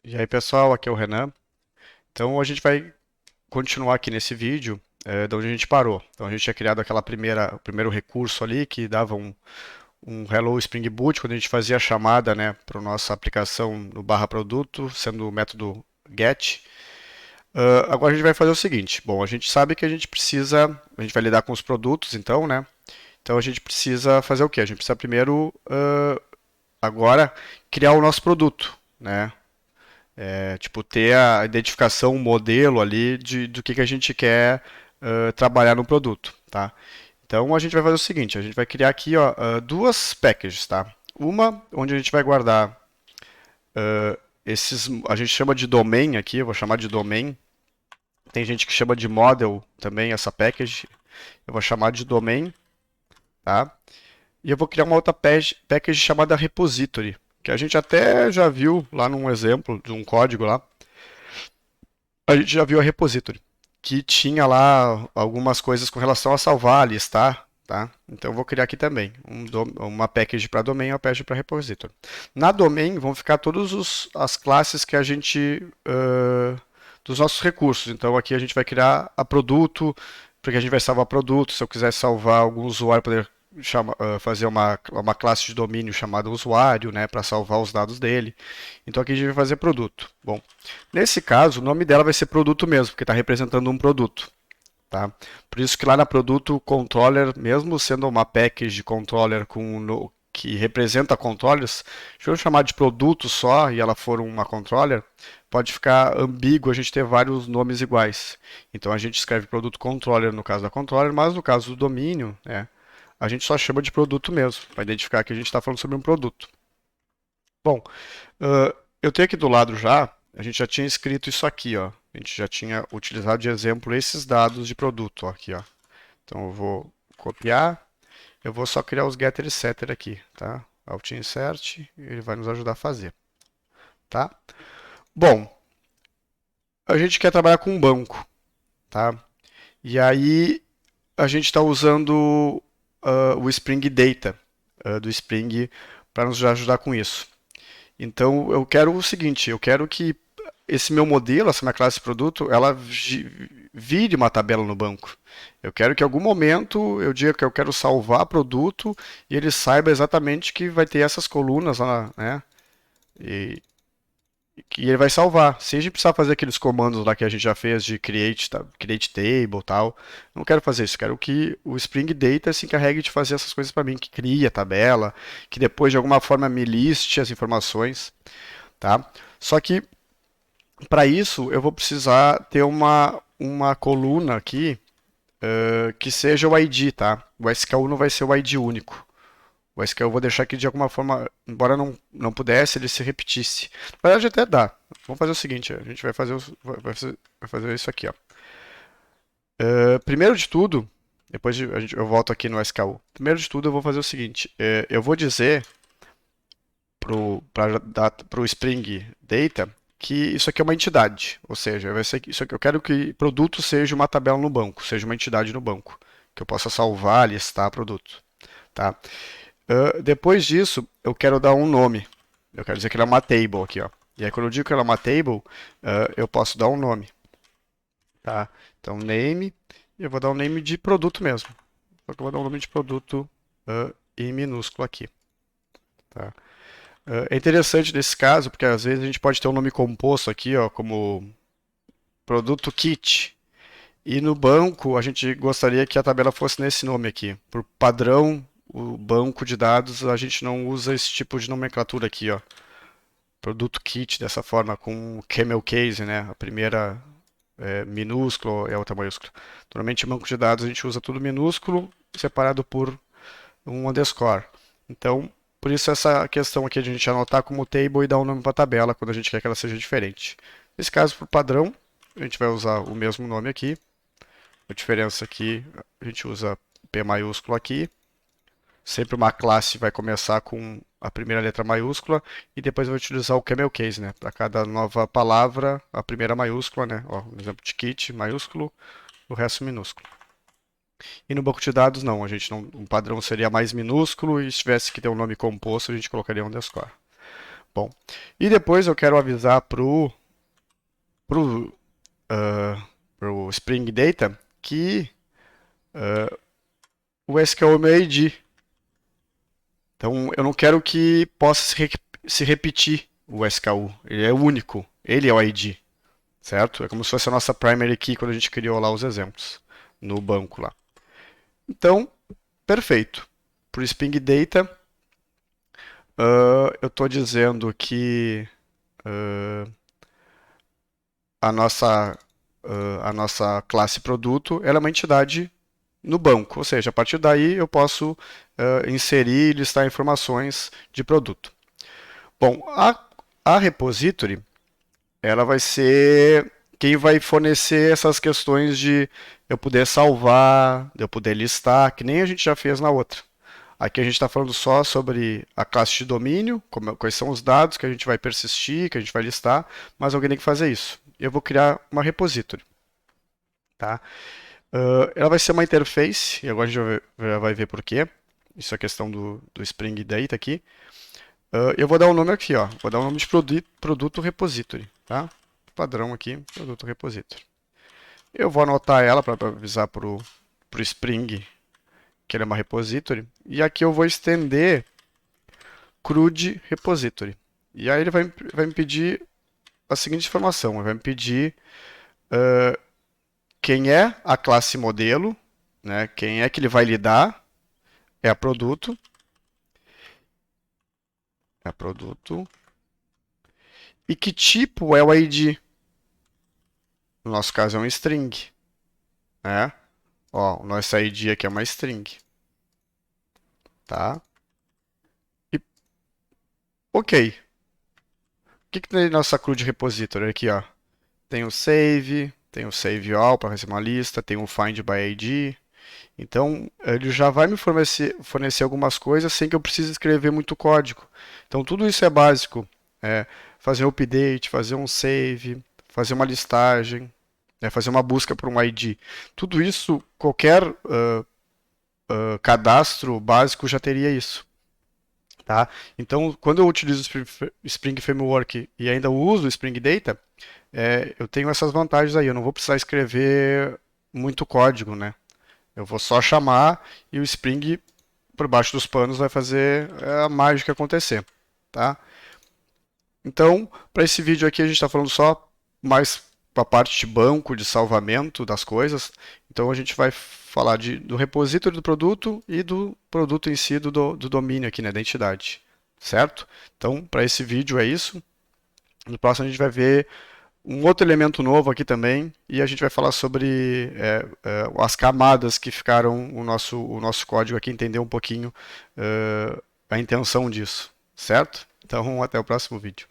E aí, pessoal, aqui é o Renan. Então, a gente vai continuar aqui nesse vídeo, de onde a gente parou. Então, a gente tinha criado o primeiro recurso ali que dava um Hello Spring Boot quando a gente fazia a chamada, né, para a nossa aplicação no barra produto, sendo o método get. Agora a gente vai fazer o seguinte. Bom, a gente sabe que a gente vai lidar com os produtos, então, né? Então a gente precisa fazer o quê? A gente precisa primeiro, agora, criar o nosso produto, né? Tipo, ter a identificação, o modelo ali do que a gente quer trabalhar no produto, tá? Então a gente vai fazer o seguinte, a gente vai criar aqui ó, duas packages, tá? Uma onde a gente vai guardar a gente chama de domain aqui, eu vou chamar de domain. Tem gente que chama de model também essa package, eu vou chamar de domain, tá? E eu vou criar uma outra package chamada repository, que a gente até já viu lá num exemplo de um código lá. A gente já viu a repository, que tinha lá algumas coisas com relação a salvar, alistar, tá? Então eu vou criar aqui também uma package para domain e uma package para repository. Na domain vão ficar todas as classes que a gente dos nossos recursos. Então aqui a gente vai criar a produto, porque a gente vai salvar produto. Se eu quiser salvar algum usuário, poder fazer uma classe de domínio chamada usuário, né, para salvar os dados dele. Então aqui a gente vai fazer produto. Bom, nesse caso, o nome dela vai ser produto mesmo, porque está representando um produto. Tá? Por isso que lá na produto controller, mesmo sendo uma package de controller que representa controllers, se eu chamar de produto só e ela for uma controller, pode ficar ambíguo a gente ter vários nomes iguais. Então a gente escreve produto controller no caso da controller, mas no caso do domínio, né, a gente só chama de produto mesmo, para identificar que a gente está falando sobre um produto. Bom, eu tenho aqui do lado já, a gente já tinha escrito isso aqui, ó. A gente já tinha utilizado de exemplo esses dados de produto, ó, aqui, ó. Então eu vou copiar, eu vou só criar os getter e setter aqui, tá? Alt insert, ele vai nos ajudar a fazer, tá? Bom, a gente quer trabalhar com um banco, tá? E aí a gente está usando o Spring Data do Spring para nos ajudar com isso. Então eu quero o seguinte, eu quero que esse meu modelo, essa minha classe de produto, ela vire uma tabela no banco. Eu quero que em algum momento eu diga que eu quero salvar produto e ele saiba exatamente que vai ter essas colunas lá, né? E que ele vai salvar. Se a gente precisar fazer aqueles comandos lá que a gente já fez de create table e tal, não quero fazer isso. Quero que o Spring Data se encarregue de fazer essas coisas para mim, que cria a tabela, que depois de alguma forma me liste as informações, tá? Só que para isso eu vou precisar ter uma coluna aqui que seja o ID, tá? O SKU não vai ser o ID único. O SKU eu vou deixar aqui de alguma forma, embora não pudesse, ele se repetisse. Na verdade até dá. Vamos fazer o seguinte, a gente vai fazer isso aqui, ó. Primeiro de tudo, eu volto aqui no SKU. Primeiro de tudo eu vou fazer o seguinte, eu vou dizer para o Spring Data que isso aqui é uma entidade, ou seja, vai ser isso aqui, eu quero que produto seja uma tabela no banco, seja uma entidade no banco, que eu possa salvar, listar produto, tá? Depois disso, eu quero dar um nome. Eu quero dizer que ela é uma table aqui, ó. E aí quando eu digo que ela é uma table, eu posso dar um nome, tá? Então name, e eu vou dar um name de produto mesmo. Só que eu vou dar um nome de produto em minúsculo aqui, tá? É interessante nesse caso, porque às vezes a gente pode ter um nome composto aqui, ó, como produto kit. E no banco, a gente gostaria que a tabela fosse nesse nome aqui. Por padrão, o banco de dados, a gente não usa esse tipo de nomenclatura aqui, ó. Produto kit dessa forma, com camel case, né? A primeira minúsculo e a outra maiúscula. Normalmente, em banco de dados, a gente usa tudo minúsculo, separado por um underscore. Então, por isso essa questão aqui de a gente anotar como table e dar um nome para a tabela quando a gente quer que ela seja diferente. Nesse caso, por padrão, a gente vai usar o mesmo nome aqui. A diferença aqui, a gente usa P maiúsculo aqui. Sempre uma classe vai começar com a primeira letra maiúscula e depois vai utilizar o camel case, né? Para cada nova palavra, a primeira maiúscula, né? Ó, no exemplo de kit, maiúsculo, o resto minúsculo. E no banco de dados, não. A gente não, o padrão seria mais minúsculo e se tivesse que ter um nome composto, a gente colocaria um underscore. Bom, e depois eu quero avisar pro, pro Spring Data que o SKU é meu ID. Então eu não quero que possa se repetir o SKU. Ele é único. Ele é o ID. Certo? É como se fosse a nossa primary key quando a gente criou lá os exemplos no banco lá. Então, perfeito. Para o Spring Data, eu estou dizendo que a nossa, a nossa classe produto ela é uma entidade no banco, ou seja, a partir daí eu posso inserir e listar informações de produto. Bom, a repository ela vai ser quem vai fornecer essas questões de eu poder salvar, de eu poder listar, que nem a gente já fez na outra. Aqui a gente está falando só sobre a classe de domínio, quais são os dados que a gente vai persistir, que a gente vai listar, mas alguém tem que fazer isso. Eu vou criar uma repository. Tá? Ela vai ser uma interface, e agora a gente já vai ver por quê. Isso é questão do Spring Data aqui. Eu vou dar um nome aqui, ó. Vou dar um nome de produto repository, tá? Padrão aqui, produto repository. Eu vou anotar ela para avisar pro Spring que ele é uma repository. E aqui eu vou estender CRUD repository. E aí ele vai me pedir a seguinte informação. Ele vai me pedir quem é a classe modelo, né? Quem é que ele vai lidar, é a produto. É a produto. E que tipo é o ID? No nosso caso é um string. Né? Ó, o nosso ID aqui é uma string. Tá? E, ok. O que tem na nossa CRUD repository aqui, ó? Tem o save all para fazer uma lista, tem o find by ID. Então, ele já vai me fornecer algumas coisas sem que eu precise escrever muito código. Então, tudo isso é básico. É fazer um update, fazer um save, fazer uma listagem, fazer uma busca por um ID. Tudo isso, qualquer cadastro básico já teria isso. Tá? Então, quando eu utilizo o Spring Framework e ainda uso o Spring Data, eu tenho essas vantagens aí. Eu não vou precisar escrever muito código, né? Eu vou só chamar e o Spring, por baixo dos panos, vai fazer a mágica acontecer, tá? Então, para esse vídeo aqui, a gente está falando só mais para a parte de banco, de salvamento das coisas. Então, a gente vai falar do repositório do produto e do produto em si, do domínio aqui, né, da entidade, certo? Então, para esse vídeo é isso. No próximo, a gente vai ver um outro elemento novo aqui também, e a gente vai falar sobre as camadas que ficaram o nosso código aqui, entender um pouquinho a intenção disso, certo? Então, até o próximo vídeo.